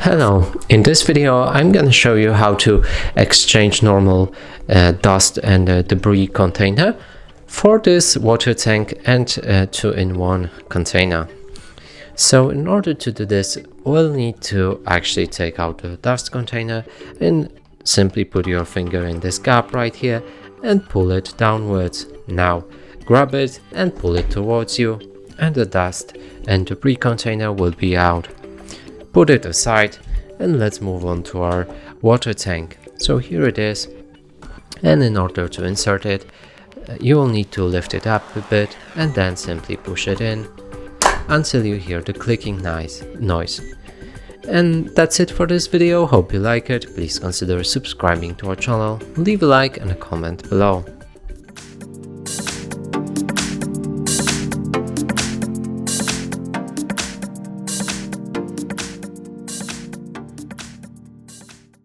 Hello, in this video I'm gonna show you how to exchange normal dust and debris container for this water tank and 2-in-1 container. So in order to do this, we'll need to actually take out the dust container and simply put your finger in this gap right here and pull it downwards. Now grab it and pull it towards you, and the dust and debris container will be out. Put it aside and let's move on to our water tank. So here it is, and in order to insert it, you will need to lift it up a bit and then simply push it in until you hear the clicking noise. And that's it for this video. Hope you like it. Please consider subscribing to our channel, leave a like and a comment below.